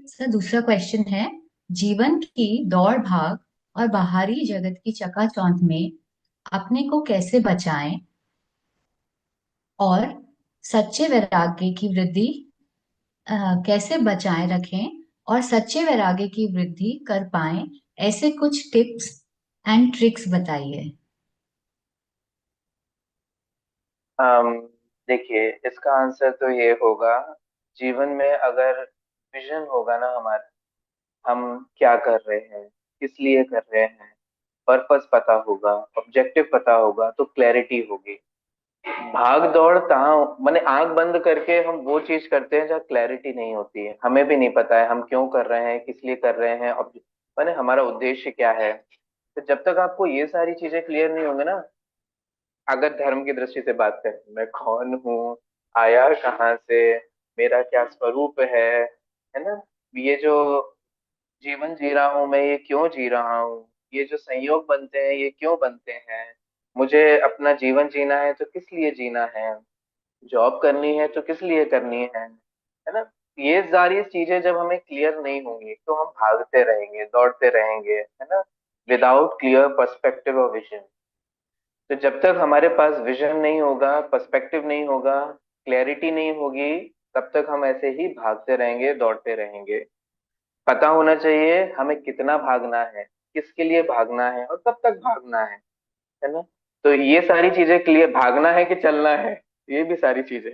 Sir दूसरा question है, जीवन की दौड़ भाग और बाहरी जगत की चकाचौंध में अपने को कैसे बचाएं और सच्चे वैराग्य की वृद्धि कैसे बचाए रखें और सच्चे वैराग्य की वृद्धि कर पाएं, ऐसे कुछ टिप्स एंड ट्रिक्स बताइए। अम, देखिए, इसका आंसर तो ये होगा। जीवन में अगर विजन होगा ना हमारा, हम क्या कर रहे हैं, किस लिए कर रहे हैं, पर्पस पता होगा, ऑब्जेक्टिव पता होगा, तो क्लैरिटी होगी। भाग दौड़ कहाँ, माने आंख बंद करके हम वो चीज करते हैं जहाँ क्लैरिटी नहीं होती है, हमें भी नहीं पता है हम क्यों कर रहे हैं, किस लिए कर रहे हैं, माने हमारा उद्देश्य क्या है। तो जब तक आपको ये सारी चीजें क्लियर नहीं होंगे ना, अगर धर्म की दृष्टि से बात करें, मैं कौन हूँ, आया कहाँ से, मेरा क्या स्वरूप है ना, ये जो जीवन जी रहा हूँ मैं, ये क्यों जी रहा हूँ, ये जो संयोग बनते हैं ये क्यों बनते हैं, मुझे अपना जीवन जीना है तो किस लिए जीना है, जॉब करनी है तो किस लिए करनी है ना। ये सारी चीजें जब हमें क्लियर नहीं होंगी तो हम भागते रहेंगे, दौड़ते रहेंगे, है ना, विदाउट क्लियर पर्सपेक्टिव और विजन। तो जब तक हमारे पास विजन नहीं होगा, पर्सपेक्टिव नहीं होगा, क्लैरिटी नहीं होगी, तब तक हम ऐसे ही भागते रहेंगे, दौड़ते रहेंगे। पता होना चाहिए हमें कितना भागना है, किसके लिए भागना है और कब तक भागना है ना। तो ये सारी चीजें क्लियर, भागना है कि चलना है, ये भी सारी चीजें,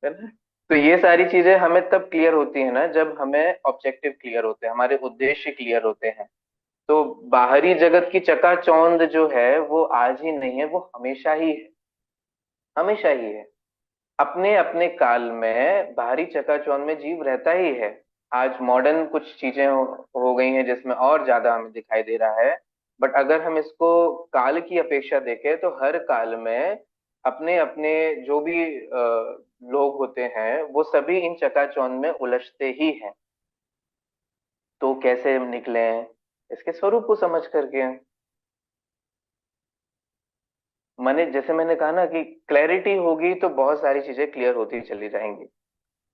है ना। तो ये सारी चीजें हमें तब क्लियर होती है ना जब हमें ऑब्जेक्टिव क्लियर होते हैं, हमारे उद्देश्य क्लियर होते हैं। तो बाहरी जगत की चकाचौंध जो है वो आज ही नहीं है, वो हमेशा ही है, हमेशा ही है। अपने अपने काल में बाहरी चकाचौंध में जीव रहता ही है। आज मॉडर्न कुछ चीजें हो गई हैं जिसमें और ज्यादा हमें दिखाई दे रहा है। बट अगर हम इसको काल की अपेक्षा देखें तो हर काल में अपने अपने जो भी लोग होते हैं वो सभी इन चकाचौंध में उलझते ही हैं। तो कैसे निकले, इसके स्वरूप को समझ करके। मैंने जैसे मैंने कहा ना कि क्लैरिटी होगी तो बहुत सारी चीजें क्लियर होती चली जाएंगी।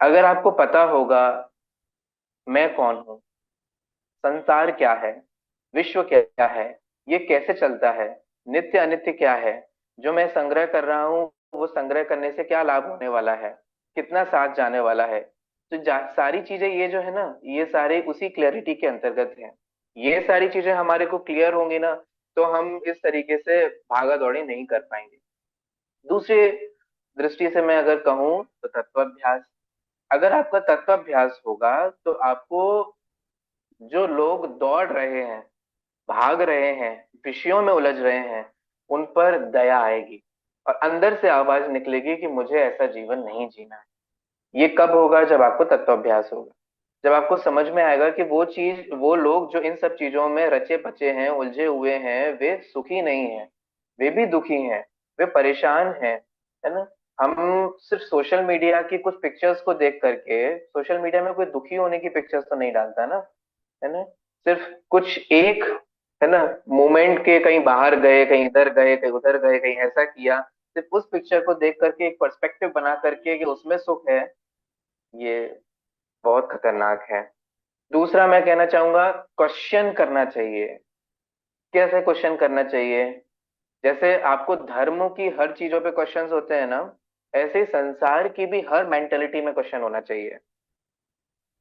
अगर आपको पता होगा मैं कौन हूँ, संसार क्या है, विश्व क्या है, ये कैसे चलता है, नित्य अनित्य क्या है, जो मैं संग्रह कर रहा हूँ वो संग्रह करने से क्या लाभ होने वाला है, कितना साथ जाने वाला है। तो सारी चीजें ये जो है ना, ये सारे उसी क्लैरिटी के अंतर्गत हैं। ये सारी चीजें हमारे को क्लियर होंगी ना, तो हम इस तरीके से भागा दौड़ी नहीं कर पाएंगे। दूसरी दृष्टि से मैं अगर कहूँ तो तत्वाभ्यास। अगर आपका तत्वाभ्यास होगा तो आपको, जो लोग दौड़ रहे हैं, भाग रहे हैं, विषयों में उलझ रहे हैं, उन पर दया आएगी और अंदर से आवाज निकलेगी कि मुझे ऐसा जीवन नहीं जीना है। ये कब होगा? जब आपको तत्वाभ्यास होगा, जब आपको समझ में आएगा कि वो चीज, वो लोग जो इन सब चीजों में रचे पचे हैं, उलझे हुए हैं, वे सुखी नहीं हैं, वे भी दुखी हैं, वे परेशान हैं, है ना। हम सिर्फ सोशल मीडिया की कुछ पिक्चर्स को देख करके, सोशल मीडिया में कोई दुखी होने की पिक्चर्स तो नहीं डालता ना, है ना। सिर्फ कुछ एक, है ना, मोमेंट के, कहीं बाहर गए, कहीं इधर गए, कहीं उधर गए, कहीं ऐसा किया, सिर्फ उस पिक्चर को देख करके एक पर्सपेक्टिव बना करके कि उसमें सुख है, ये बहुत खतरनाक है। दूसरा मैं कहना चाहूंगा, क्वेश्चन करना चाहिए। कैसे क्वेश्चन करना चाहिए? जैसे आपको धर्म की हर चीजों पे क्वेश्चंस होते हैं ना, ऐसे ही संसार की भी हर मेंटेलिटी में क्वेश्चन होना चाहिए।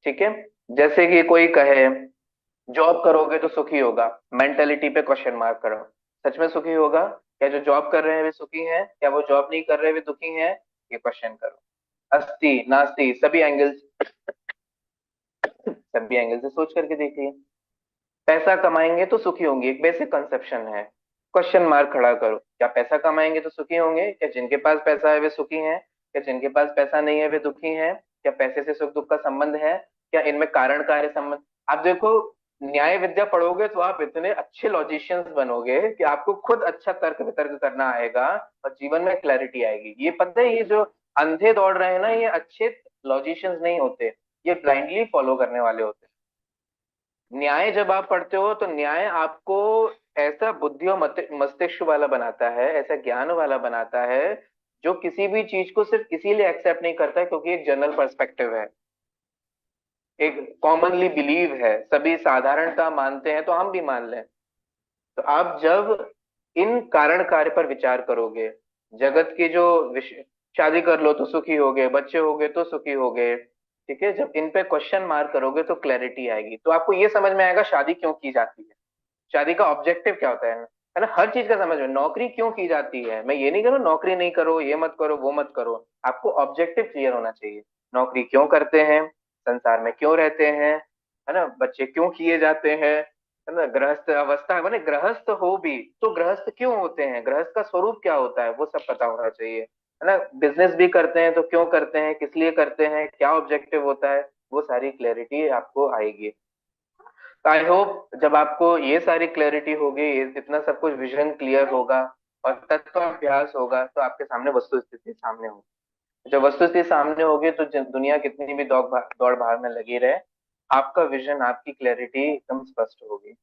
ठीक है। जैसे कि कोई कहे जॉब करोगे तो सुखी होगा, मेंटेलिटी पे क्वेश्चन मार्क करो। सच में सुखी होगा क्या? जो जॉब कर रहे हैं वे सुखी हैं क्या? वो जॉब नहीं कर रहे वे दुखी हैं? ये क्वेश्चन करो। अस्ति नास्ति सभी एंगल से सोच करके देखिए। पैसा कमाएंगे तो सुखी होंगे, एक बेसिक कंसेप्शन है। क्वेश्चन मार्क खड़ा करो, क्या पैसा कमाएंगे तो सुखी होंगे? क्या जिनके पास पैसा है वे सुखी हैं? क्या जिनके पास पैसा नहीं है वे दुखी हैं? क्या पैसे से सुख दुख का संबंध है? क्या इनमें कारण कार्य संबंध? आप देखो, न्याय विद्या पढ़ोगे तो आप इतने अच्छे लॉजिशियंस बनोगे कि आपको खुद अच्छा तर्क वितर्क करना आएगा और जीवन में क्लैरिटी आएगी। ये पता है, ये जो अंधे दौड़ रहे हैं ना, ये अच्छे लॉजिशियंस नहीं होते, ये ब्लाइंडली फॉलो करने वाले होते हैं। न्याय जब आप पढ़ते हो तो न्याय आपको ऐसा बुद्धि और मस्तिष्क वाला बनाता है, ऐसा ज्ञान वाला बनाता है, जो किसी भी चीज को सिर्फ इसीलिए एक्सेप्ट नहीं करता है क्योंकि एक जनरल पर्सपेक्टिव है। एक कॉमनली बिलीव है, सभी साधारणता मानते हैं, तो हम भी मान लें। तो आप जब इन कारण कार्य पर विचार करोगे, जगत की जो शादी कर लो तो सुखी होगे, बच्चे होगे तो सुखी होगे, ठीक है, जब इन पे क्वेश्चन मार्क करोगे तो क्लैरिटी आएगी, तो आपको ये समझ में आएगा शादी क्यों की जाती है, शादी का ऑब्जेक्टिव क्या होता है ना, हर चीज का समझ में, नौकरी क्यों की जाती है, मैं ये नहीं कह रहा हूं नौकरी नहीं करो, ये मत करो, वो मत करो, आपको ऑब्जेक्टिव क्लियर होना चाहिए। नौकरी क्यों करते हैं, संसार में क्यों रहते हैं, है ना, बच्चे क्यों किए जाते हैं, है ना, गृहस्थ अवस्था मैंने गृहस्थ हो भी तो गृहस्थ क्यों होते हैं, गृहस्थ का स्वरूप क्या होता है, वो सब पता होना चाहिए, है ना, बिजनेस भी करते हैं तो क्यों करते हैं, किस लिए करते हैं, क्या ऑब्जेक्टिव होता है, वो सारी क्लैरिटी आपको आएगी। आई होप जब आपको ये सारी क्लैरिटी होगी, इतना सब कुछ विजन क्लियर होगा और तत्व अभ्यास होगा, तो आपके सामने वस्तु स्थिति सामने होगी। जब वस्तु स्थिति सामने होगी तो दुनिया कितनी भी दौड़ भाग में लगी रहे, आपका विजन, आपकी क्लैरिटी एकदम स्पष्ट होगी।